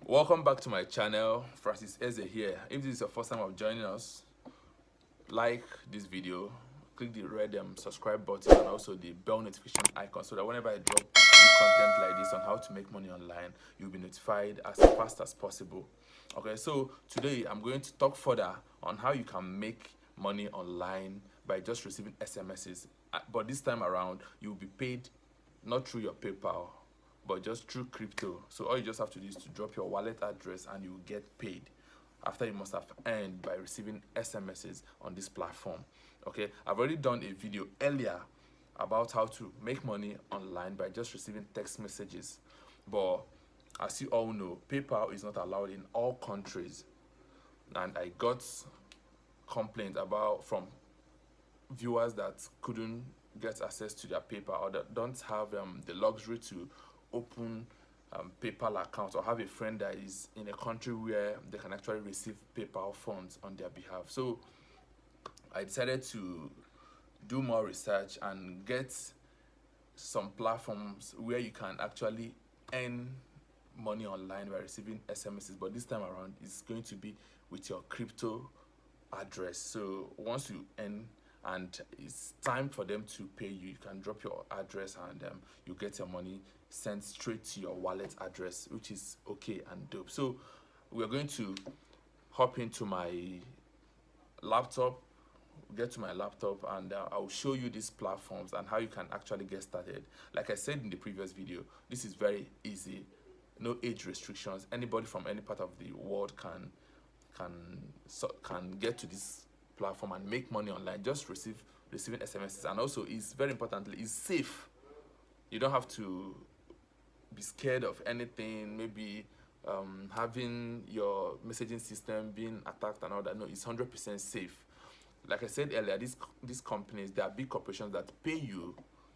Welcome back to my channel. Francis Eze here. If this is your first time of joining us, like this video, click the red subscribe button and also the bell notification icon so that whenever I drop new content like this on how to make money online, you'll be notified as fast as possible. Okay, so today I'm going to talk further on how you can make money online by just receiving SMSs. But this time around, you'll be paid not through your PayPal, but just through crypto. So all you just have to do is to drop your wallet address and you will get paid after you must have earned by receiving SMSs on this platform. Okay, I've already done a video earlier about how to make money online by just receiving text messages, but as you all know, PayPal is not allowed in all countries, and I got complaints from viewers that couldn't get access to their PayPal or that don't have the luxury to open PayPal accounts or have a friend that is in a country where they can actually receive PayPal funds on their behalf. So I decided to do more research and get some platforms where you can actually earn money online by receiving SMSs, but this time around it's going to be with your crypto address. So once you earn and it's time for them to pay you, you can drop your address and you get your money sent straight to your wallet address, which is okay and dope. So we're going to hop into my laptop, get to my laptop, and I'll show you these platforms and how you can actually get started. Like I said in the previous video, this is very easy, no age restrictions. Anybody from any part of the world can get to this platform and make money online, just receiving SMSs. And also, it's very importantly, it's safe. You don't have to be scared of anything, maybe having your messaging system being attacked and all that. No, it's 100% safe. Like I said earlier, these companies, they are big corporations that pay you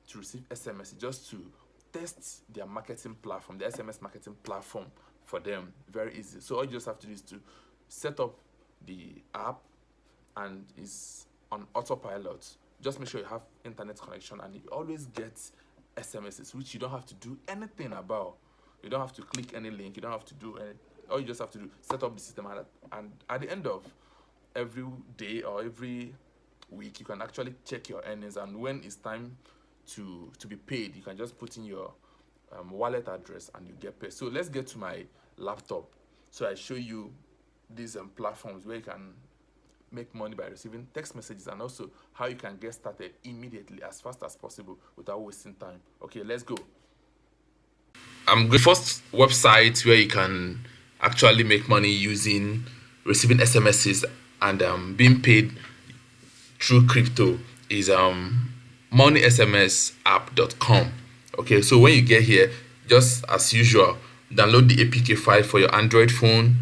to receive SMS just to test their marketing platform, the SMS marketing platform for them. Very easy. So all you just have to do is to set up the app, and it's on autopilot. Just make sure you have internet connection and you always get SMSs, which you don't have to do anything about. You don't have to click any link, you don't have to do any. All you just have to do, set up the system, and at the end of every day or every week, you can actually check your earnings, and when it's time to be paid, you can just put in your wallet address and you get paid. So let's get to my laptop so I show you these platforms where you can make money by receiving text messages, and also how you can get started immediately as fast as possible without wasting time. Okay, let's go. I'm going first website where you can actually make money using receiving SMSs and being paid through crypto is moneysmsapp.com. Okay, so when you get here, just as usual, download the APK file for your Android phone,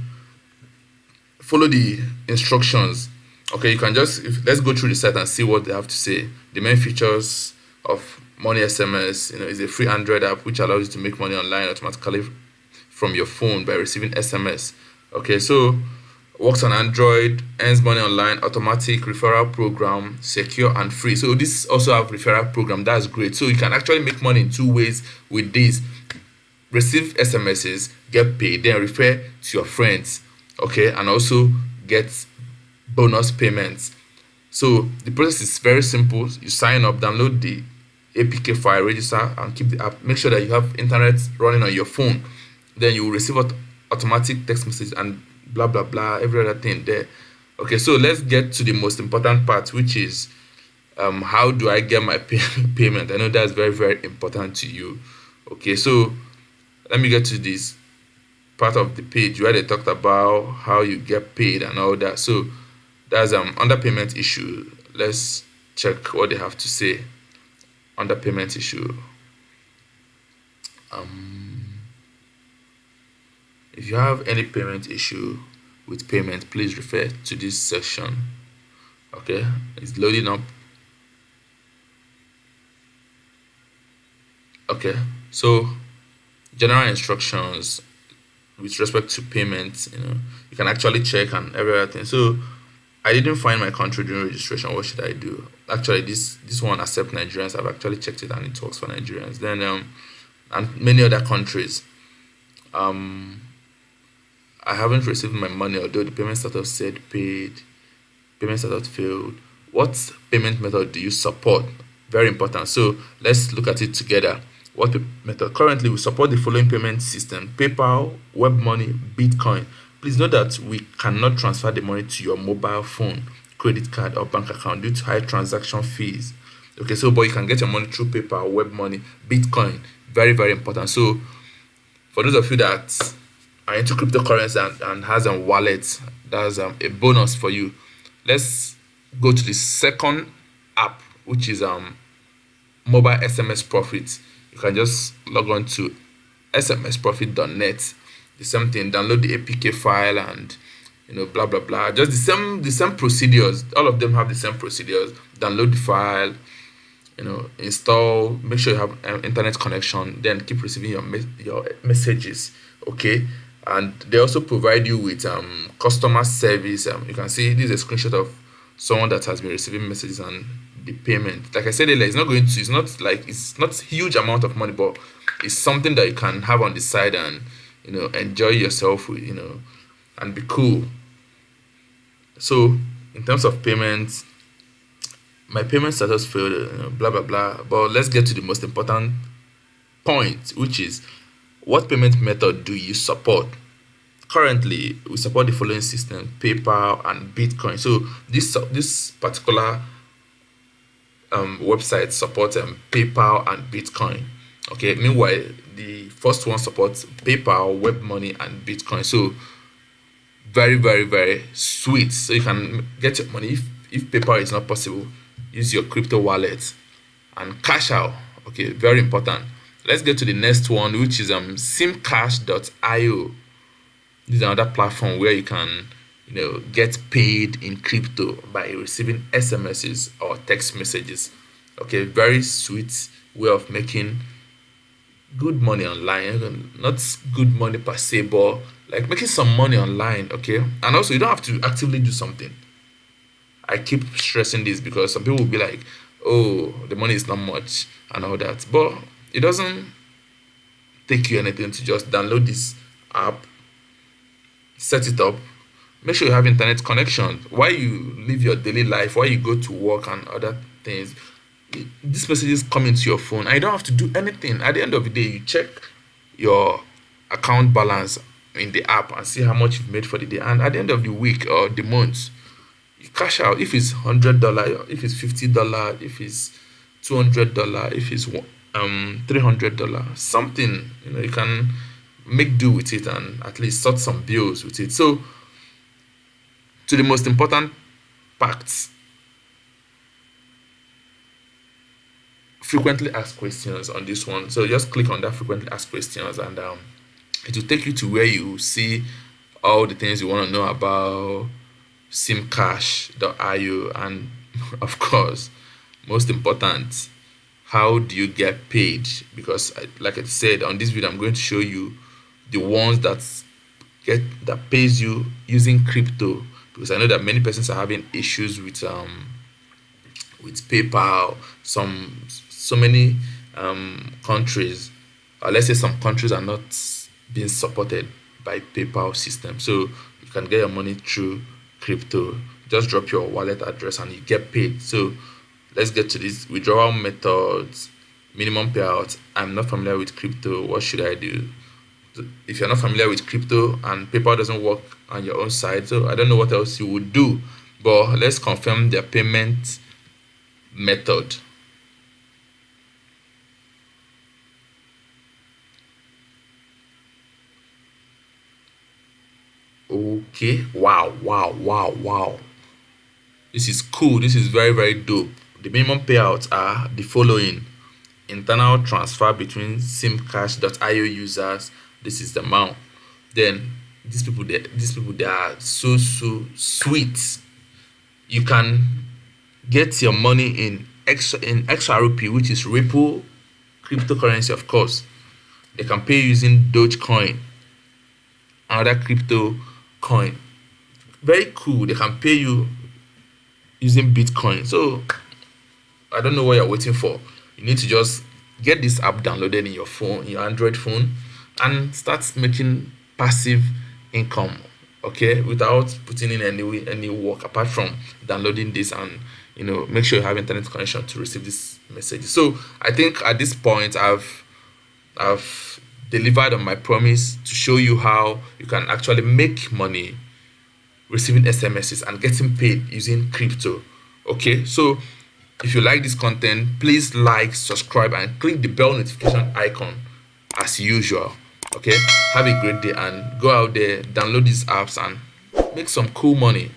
follow the instructions. Okay, you can let's go through the site and see what they have to say. The main features of Money SMS, is a free Android app which allows you to make money online automatically from your phone by receiving SMS. Okay, so works on Android, earns money online, automatic referral program, secure and free. So this also have referral program. That's great. So you can actually make money in two ways with this: receive SMSs, get paid, then refer to your friends. Okay, and also get bonus payments. So the process is very simple. You sign up, download the APK file, register, and keep the app. Make sure that you have internet running on your phone. Then you will receive automatic text message and blah blah blah, every other thing there. Okay, so let's get to the most important part, which is how do I get my payment? I know that's very, very important to you. Okay, so let me get to this part of the page where they talked about how you get paid and all that. So that's under payment issue. Let's check what they have to say under payment issue. If you have any payment issue with payment, please refer to this section. Okay, it's loading up. Okay, so general instructions with respect to payments, you can actually check and every other thing. So I didn't find my country during registration. What should I do? Actually, this one accepts Nigerians. I've actually checked it and it works for Nigerians. Then and many other countries. I haven't received my money, although the payment status said paid, payment status failed. What payment method do you support? Very important. So let's look at it together. What method? Currently, we support the following payment system: PayPal, web money, Bitcoin. Please note that we cannot transfer the money to your mobile phone, credit card, or bank account due to high transaction fees. Okay, so but you can get your money through PayPal, web money, Bitcoin. Very, very important. So for those of you that are into cryptocurrency and has a wallet, that's a bonus for you. Let's go to the second app, which is mobile SMS Profits. You can just log on to smsprofit.net. The same thing, download the APK file and blah blah blah. Just the same procedures. All of them have the same procedures. Download the file, install, make sure you have internet connection, then keep receiving your messages. Okay, and they also provide you with customer service. You can see this is a screenshot of someone that has been receiving messages and the payment. Like I said earlier, it's not huge amount of money, but it's something that you can have on the side and enjoy yourself with, and be cool. So in terms of payments, my payment status failed, blah blah blah. But let's get to the most important point, which is what payment method do you support? Currently, we support the following system: PayPal and Bitcoin. So this particular website supports PayPal and Bitcoin. Okay. Meanwhile, the first one supports PayPal, web money, and Bitcoin. So very, very, very sweet. So you can get your money if PayPal is not possible. Use your crypto wallet and cash out. Okay, very important. Let's get to the next one, which is SimCash.io. This is another platform where you can get paid in crypto by receiving SMSs or text messages. Okay, very sweet way of making good money online. Not good money per se, but like making some money online. Okay, and also you don't have to actively do something. I keep stressing this because some people will be like, oh, the money is not much and all that, but it doesn't take you anything to just download this app, set it up, make sure you have internet connection while you live your daily life, while you go to work and other things. These messages come into your phone and you don't have to do anything. At the end of the day, you check your account balance in the app and see how much you've made for the day, and at the end of the week or the month, you cash out. If it's $100, if it's $50, if it's $200, if it's $300, something, you can make do with it and at least sort some bills with it. So to the most important facts: frequently asked questions on this one. So just click on that frequently asked questions and it will take you to where you see all the things you want to know about SimCash.io, and of course, most important, how do you get paid? Because like I said, on this video I'm going to show you the ones that pays you using crypto, because I know that many persons are having issues with PayPal. So many countries, or let's say some countries, are not being supported by PayPal system, so you can get your money through crypto. Just drop your wallet address and you get paid. So let's get to this: withdrawal methods, minimum payout. I'm not familiar with crypto. What should I do? If you're not familiar with crypto and PayPal doesn't work on your own side, so I don't know what else you would do, but let's confirm their payment method. Okay, wow, this is cool. This is very, very dope. The minimum payouts are the following: internal transfer between SimCash.io users. This is the amount. Then these people they are so sweet. You can get your money in XRP, which is Ripple cryptocurrency. Of course, they can pay using Dogecoin, another crypto coin. Very cool. They can pay you using Bitcoin. So I don't know what you're waiting for. You need to just get this app downloaded in your phone, in your Android phone, and start making passive income, okay, without putting in any work apart from downloading this, and make sure you have internet connection to receive this message. So I think at this point I've delivered on my promise to show you how you can actually make money receiving SMSs and getting paid using crypto. Okay, so if you like this content, please like, subscribe, and click the bell notification icon as usual. Okay, have a great day and go out there, download these apps, and make some cool money.